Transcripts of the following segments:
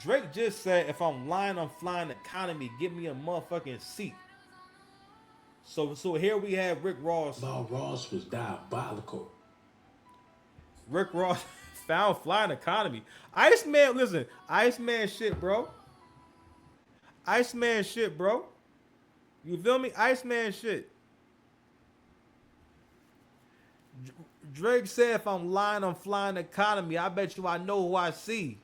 Drake just said, if I'm lying, I'm flying economy. Give me a motherfucking seat. So here we have Rick Ross. About Ross was diabolical. Rick Ross found flying economy. Iceman, listen, Iceman shit, bro. Iceman shit, bro. You feel me? Iceman shit. Drake said, if I'm lying, I'm flying economy. I bet you I know who I see.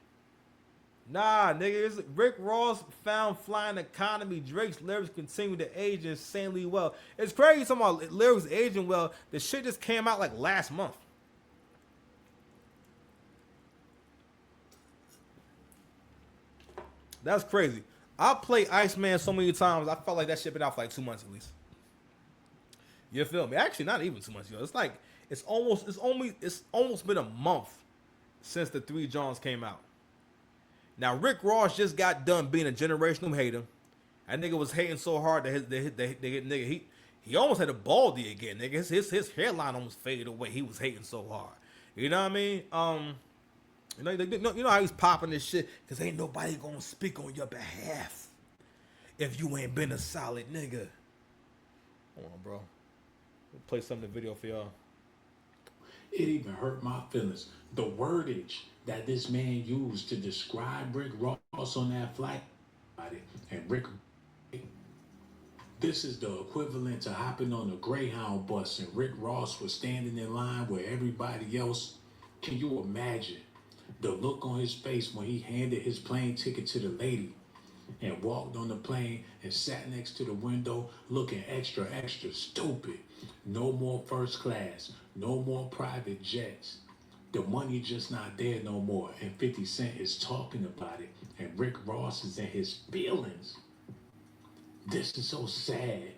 Nah, nigga, it's Rick Ross found flying economy. Drake's lyrics continue to age insanely well. It's crazy talking about lyrics aging well. The shit just came out like last month. That's crazy. I played Iceman so many times. I felt like that shit been out for like 2 months at least. You feel me? Actually, not even 2 months ago. It's like it's almost been a month since the Three Johns came out. Now Rick Ross just got done being a generational hater. That nigga was hating so hard that nigga he almost had a baldy again. Nigga, his hairline almost faded away. He was hating so hard. You know what I mean? You know how he's popping this shit because ain't nobody gonna speak on your behalf if you ain't been a solid nigga. Hold on, bro. We'll play some of the video for y'all. It even hurt my feelings. The wordage that this man used to describe Rick Ross on that flight, and Rick, this is the equivalent to hopping on a Greyhound bus and Rick Ross was standing in line with everybody else. Can you imagine the look on his face when he handed his plane ticket to the lady and walked on the plane and sat next to the window looking extra, extra stupid? No more first class, no more private jets. The money just not there no more. And 50 Cent is talking about it. And Rick Ross is in his feelings. This is so sad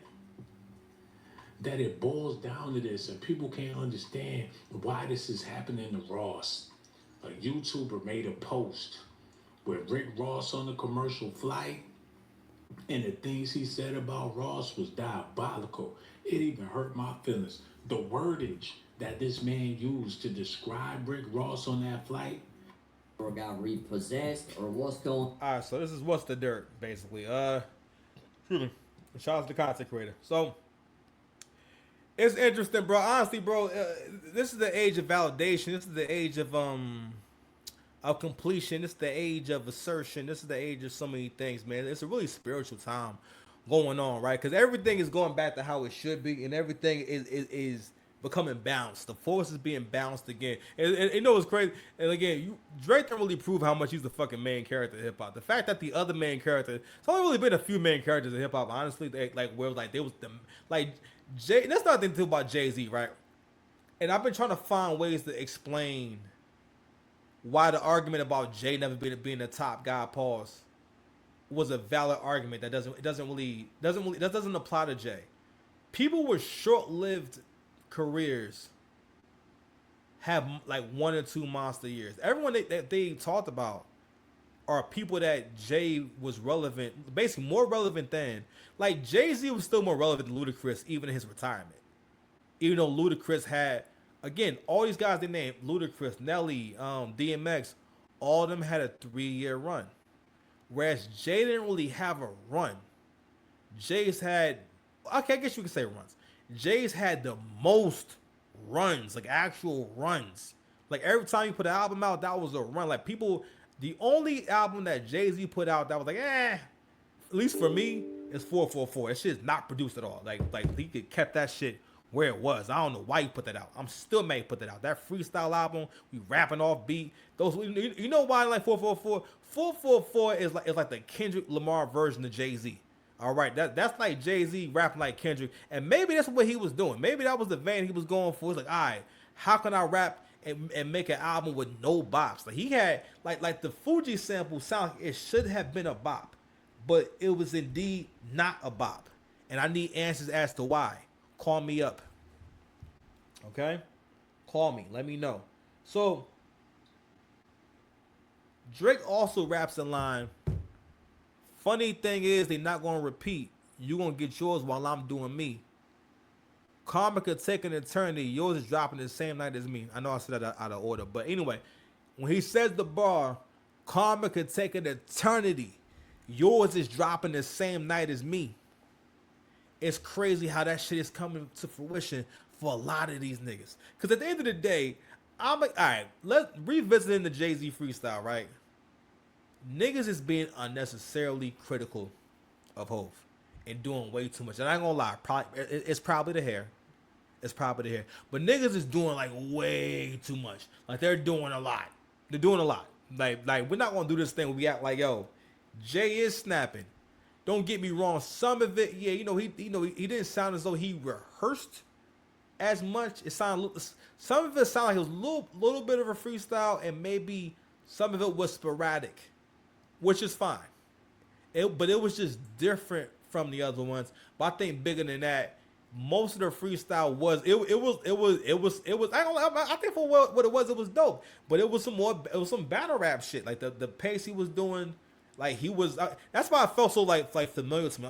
that it boils down to this and people can't understand why this is happening to Ross. A YouTuber made a post with Rick Ross on the commercial flight, and the things he said about Ross was diabolical. It even hurt my feelings. The wordage that this man used to describe Rick Ross on that flight. Or got repossessed or what's going. All right, so this is what's the dirt basically. Shout out to the content creator. So it's interesting, bro. Honestly, bro, this is the age of validation. This is the age of completion. This is the age of assertion. This is the age of so many things, man. It's a really spiritual time going on, right? Because everything is going back to how it should be, and everything is becoming balanced. The force is being balanced again. And you know what's crazy? And again, Drake can really prove how much he's the fucking main character of hip hop. The fact that the other main character, it's only really been a few main characters in hip hop, honestly. They was the like Jay. That's not the thing about Jay Z, right? And I've been trying to find ways to explain why the argument about Jay never being the top guy, pause, was a valid argument that doesn't apply to Jay. People with short-lived careers have like 1 or 2 monster years. Everyone that they talked about are people that Jay was relevant, basically more relevant than. Like Jay-Z was still more relevant than Ludacris even in his retirement. Even though Ludacris had, again, all these guys they named, Ludacris, Nelly, DMX, all of them had a 3-year run. Whereas Jay didn't really have a run. Jay's had, okay, I guess you could say runs. Jay's had the most runs, like actual runs. Like every time you put an album out, that was a run. Like people, the only album that Jay-Z put out that was like, at least for me, is 444. That shit is not produced at all. Like he could kept that shit where it was. I don't know why you put that out. I'm still mad you put that out. That freestyle album, we rapping off beat. Those, you know why I like 444? 444 is like the Kendrick Lamar version of Jay-Z. All right, that's like Jay-Z rapping like Kendrick, and maybe that's what he was doing. Maybe that was the vein he was going for. He's like, all right, how can I rap and make an album with no bops? Like he had like the Fuji sample sound like it should have been a bop, but it was indeed not a bop, and I need answers as to why. Call me up, okay? Call me, let me know. So Drake also raps in line. Funny thing is, they not gonna repeat. You gonna get yours while I'm doing me. Karma could take an eternity. Yours is dropping the same night as me. I know I said that out of order, but anyway, when he says the bar, Karma could take an eternity. Yours is dropping the same night as me. It's crazy how that shit is coming to fruition for a lot of these niggas. Because at the end of the day, I'm like, all right, let's revisiting the Jay-Z freestyle, right? Niggas is being unnecessarily critical of Hov and doing way too much. And I ain't gonna lie, it's probably the hair. It's probably the hair. But niggas is doing like way too much. Like they're doing a lot. They're doing a lot. Like we're not gonna do this thing where we act like, yo, Jay is snapping. Don't get me wrong. Some of it, yeah, he didn't sound as though he rehearsed as much. It sounded, some of it sounded like it was a little bit of a freestyle, and maybe some of it was sporadic, which is fine. But it was just different from the other ones. But I think bigger than that, most of the freestyle was I think for what it was dope. But it was some battle rap shit. Like the pace he was doing. Like he was, that's why I felt so like familiar to me.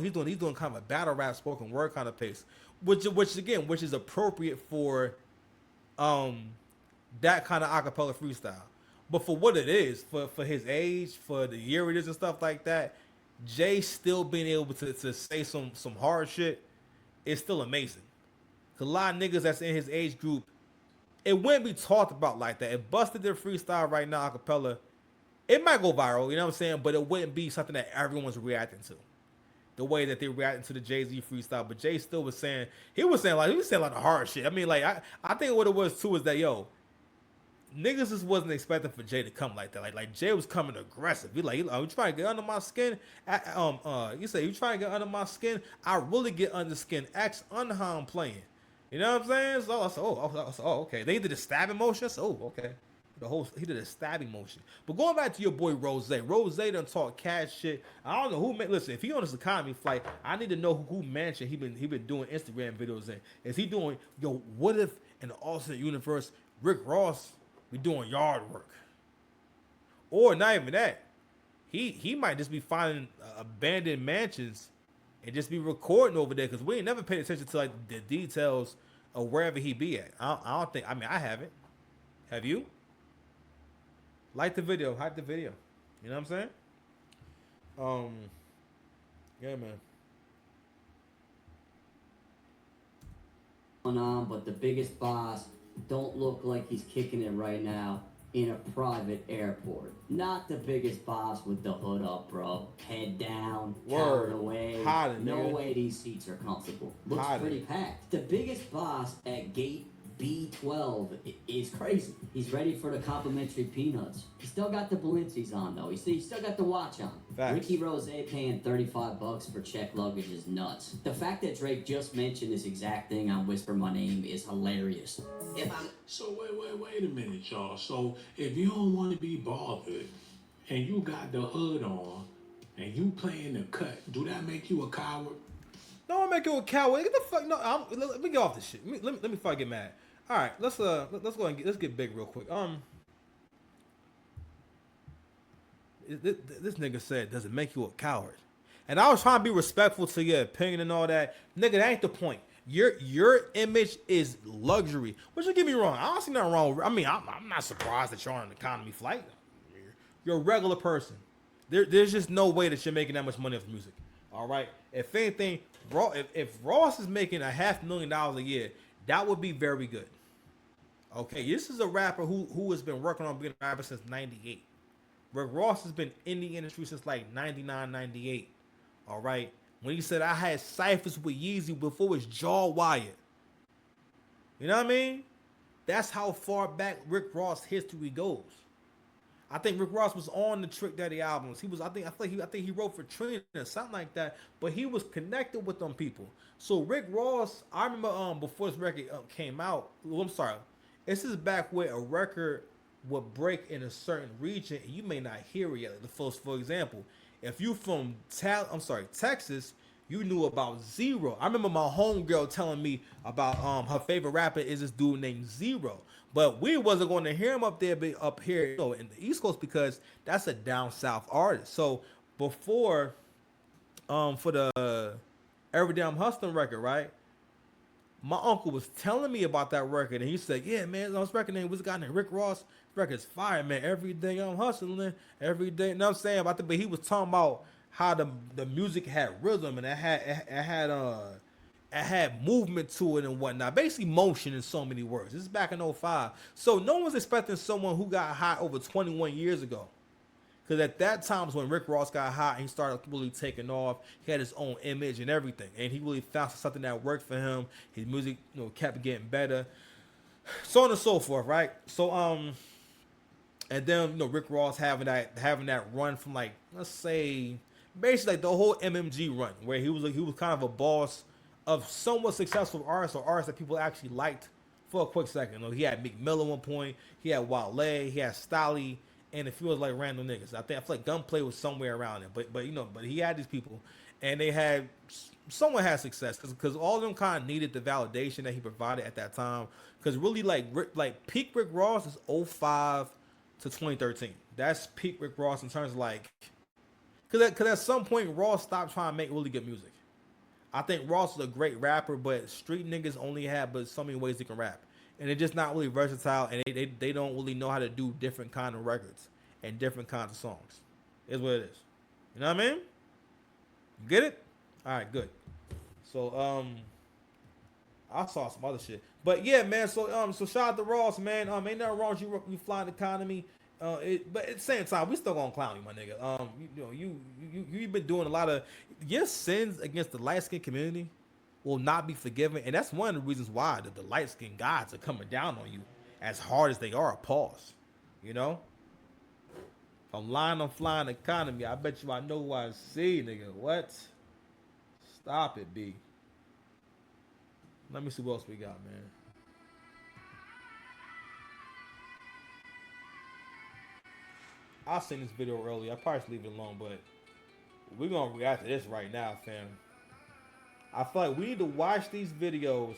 He's doing kind of a battle rap spoken word kind of pace, which is appropriate for, that kind of acapella freestyle. But for what it is, for his age, for the year it is and stuff like that, Jay still being able to say some hard shit is still amazing. Cause a lot of niggas that's in his age group, it wouldn't be talked about like that. If Busted did freestyle right now acapella, it might go viral, you know what I'm saying? But it wouldn't be something that everyone's reacting to. The way that they reacting to the Jay-Z freestyle. But Jay still was saying like the hard shit. I mean, like, I think what it was too is that, yo, niggas just wasn't expecting for Jay to come like that. Like Jay was coming aggressive. He like, you trying to get under my skin? You say, you trying to get under my skin? I really get under skin. Ask under how I'm playing. You know what I'm saying? So I said, okay. They did a stabbing motion. So, okay. He did a stabbing motion. But going back to your boy Rose done talk cash shit. I don't know who. Listen, if he on this economy flight, I need to know who mansion he been doing Instagram videos in. Is he doing? Yo, what if in the alternate universe Rick Ross be doing yard work? Or not even that. He might just be finding abandoned mansions and just be recording over there because we ain't never paid attention to like the details of wherever he be at. I don't think. I mean, I haven't. Have you? Like the video, hype the video. You know what I'm saying? Yeah, man. Going on, but the biggest boss don't look like he's kicking it right now in a private airport. Not the biggest boss with the hood up, bro. Head down, cowered away. No way these seats are comfortable. Looks pretty packed. The biggest boss at gate B12 is crazy. He's ready for the complimentary peanuts. He still got the Balenci's on though. He still got the watch on. Facts. Ricky Rose paying $35 for check luggage is nuts. The fact that Drake just mentioned this exact thing on Whisper My Name is hilarious. So wait a minute, y'all. So if you don't want to be bothered and you got the hood on and you playing the cut, do that make you a coward? No, I make you a coward. Get the fuck. No, let me get off this shit. Let me fucking get mad. All right, let's go and let's get big real quick. This nigga said, does it make you a coward? And I was trying to be respectful to your opinion and all that. Nigga, that ain't the point. Your image is luxury. Which, don't get me wrong, I don't see nothing wrong with. I mean, I'm not surprised that you're on an economy flight. You're a regular person. There's just no way that you're making that much money off music. All right. If anything, if Ross is making $500,000 a year, that would be very good. Okay, this is a rapper who has been working on being a rapper since '98. Rick Ross has been in the industry since like '99, '98. All right. When he said I had ciphers with Yeezy before his jaw wired. You know what I mean? That's how far back Rick Ross history goes. I think Rick Ross was on the Trick Daddy albums. I think he wrote for Trina or something like that. But he was connected with them people. So Rick Ross, I remember before this record came out. Well, I'm sorry, this is back where a record would break in a certain region and you may not hear it yet. For example, if you from Texas, you knew about Zero. I remember my homegirl telling me about her favorite rapper is this dude named Zero. But we wasn't going to hear him up here, in the East Coast because that's a down south artist. So before, for the Every Day I'm Hustling record, right? My uncle was telling me about that record, and he said, "Yeah, man, this record name was a guy named Rick Ross record's fire, man. Every day I'm hustling, every day. You know what I'm saying? But he was talking about how the music had rhythm and it had movement to it and whatnot. Basically motion in so many words. This is back in '05. So no one's expecting someone who got hot over 21 years ago. Because at that time was when Rick Ross got hot and he started really taking off. He had his own image and everything. And he really found something that worked for him. His music, kept getting better. So on and so forth, right? So and then Rick Ross having that run from, like, let's say, basically like the whole MMG run, where he was kind of a boss of somewhat successful artists, or artists that people actually liked for a quick second. He had Meek Mill at one point, he had Wale, he had Stolly, and a few was like random niggas. I feel like Gunplay was somewhere around it, but he had these people, and they had someone had success because all of them kind of needed the validation that he provided at that time. Because really, like peak Rick Ross is '05 to 2013. That's peak Rick Ross in terms of, like, because at some point Ross stopped trying to make really good music. I think Ross was a great rapper, but street niggas only have but so many ways they can rap, and they're just not really versatile, and they don't really know how to do different kind of records and different kinds of songs. Is what it is. You know what I mean? You get it? All right, good. So I saw some other shit, but yeah, man. So shout out to Ross, man. Ain't nothing wrong with you flying the economy. But at the same time, we still gonna clown you, my nigga. You've been doing a lot of your sins against the light skinned community will not be forgiven, and that's one of the reasons why the light skinned gods are coming down on you as hard as they are. Pause. You know, I'm lying on flying economy. I bet you I know who I see, nigga. What? Stop it, B. Let me see what else we got, man. I seen this video earlier. I probably should leave it alone, but we're gonna react to this right now, fam. I feel like we need to watch these videos.